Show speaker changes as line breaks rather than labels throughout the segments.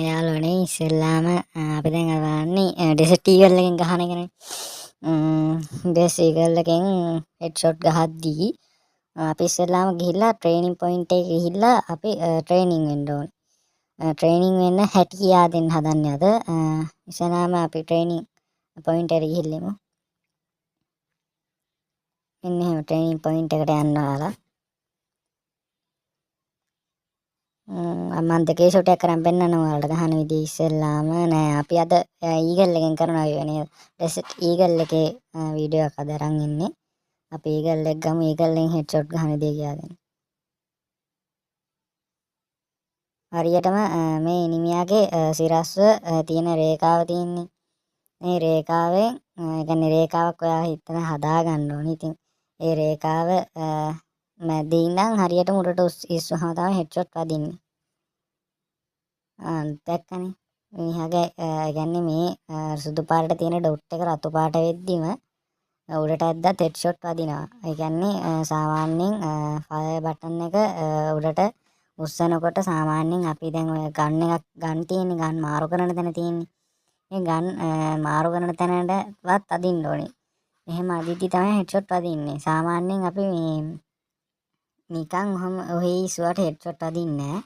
යාළුවනේ ඉස්සෙල්ලාම අපි දැන් අරන්නේ ඩෙසර්ට් ඊගල් එකෙන් ගහන එකනේ. ඩෙසර්ට් ඊගල් එකෙන් හෙඩ්ෂොට් ගහද්දී අපි ඉස්සෙල්ලාම ගිහිල්ලා ට්‍රේනින් පොයින්ට් එකේ ගිහිල්ලා අපි ට්‍රේනින් වෙන්න ඕනේ. ට්‍රේනින් වෙන්න හැටි කියා දෙන්න හදන්නේ අද. ඉස්සෙල්ලාම අපි ට්‍රේනින් පොයින්ට් එකට ගිහිල්ලෙමු. එන්න එහෙම ට්‍රේනින් පොයින්ට් එකට යන්න ඕලා. මම දෙකේ ෂොට් එකක් කරන් පෙන්නනවා ඔයාලට ගහන විදිය. ඉස්සෙල්ලාම නෑ අපි අද ඊගල් එකෙන් කරනවා නේද? ඩෙසර්ට් ඊගල් එකේ වීඩියෝ එකක් අද අරන් ඉන්නේ. අපි ඊගල් එක ගමු. ඊගල්ෙන් හෙඩ්ෂොට් ගහන විදිය කියලා දෙන්න. හරියටම මේ නිමියාගේ සිරස්ව තියෙන රේඛාව තියෙන්නේ. මේ රේඛාවෙන් ඒ කියන්නේ රේඛාවක් ඔයා හිතන හදා ගන්න ඕනේ. ඉතින් ඒ රේඛාව මැදේ ඉඳන් හරියට මුරට ඉස්සුවම තමයි හෙඩ්ෂොට් වදින්නේ. දැක්කනේ. මිනිහාගේ ඒ කියන්නේ මේ සුදු පාටට තියෙන ඩොට් එක රතු පාට වෙද්දිම උඩට ඇද්දත් හෙඩ්ෂොට් වදිනවා. ඒ කියන්නේ සාමාන්‍යයෙන් ෆයර් බටන් එක උඩට උස්සනකොට සාමාන්‍යයෙන් අපි දැන් ඔය ගන් එකක් ගන් තියෙන්නේ ගන් මාරු කරන තැන තියෙන්නේ. මේ ගන් මාරු කරන තැනටවත් අදින්න ඕනේ. එහෙම අදිද්දි තමයි හෙඩ්ෂොට් වදින්නේ. සාමාන්‍යයෙන් අපි මේ නිකන් ඔහම ඔහේ ඉස්සුවට හෙඩ්ෂොට් වදින්නේ නැහැ.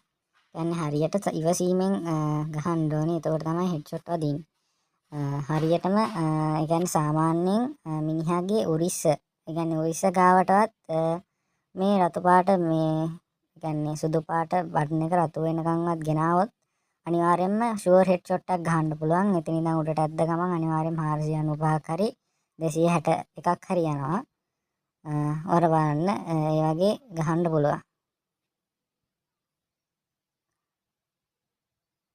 කියන්නේ හරියට ඉවසීමෙන් ගහන්න ඕනේ. එතකොට තමයි හෙඩ්ෂොට් වදින්නේ. හරියටම ඒ කියන්නේ සාමාන්‍යයෙන් මිනිහාගේ උරිස්ස ඒ කියන්නේ උරිස්ස ගාවටවත් මේ රතු පාට මේ ඒ කියන්නේ සුදු පාට බටන් එක රතු වෙනකන්වත් ගෙනාවොත් අනිවාර්යයෙන්ම ෂුවර් හෙඩ්ෂොට් එකක් ගහන්න පුළුවන්. එතන ඉඳන් උඩට ඇද්ද ගමන් අනිවාර්යයෙන්ම 495ක් හරි 261ක් හරි යනවා. ඔර බලන්න ඒ වගේ ගහන්න පුළුවන්.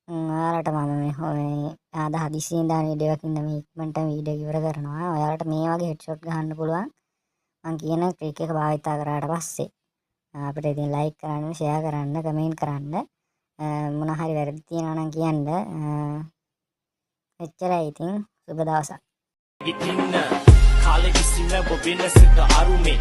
ඔයාලට මම මේ ආද හදිස්සියෙන් දාන වීඩියෝ එකකින් මේ ඉක්මනට වීඩියෝ ඉවර කරනවා. ඔයාලට මේ වගේ හෙඩ්ෂොට් ගහන්න පුළුවන්. මම කියන ට්‍රික් එක භාවිතා කරාට පස්සේ අපිට ඉතින් ලයික් කරන්න, ෂෙයා කරන්න, කමෙන්ට් කරන්න මොන හරි වැරදි තියෙනවා නම් කියන්න. එච්චරයි ඉතින් සුබ දවසක්.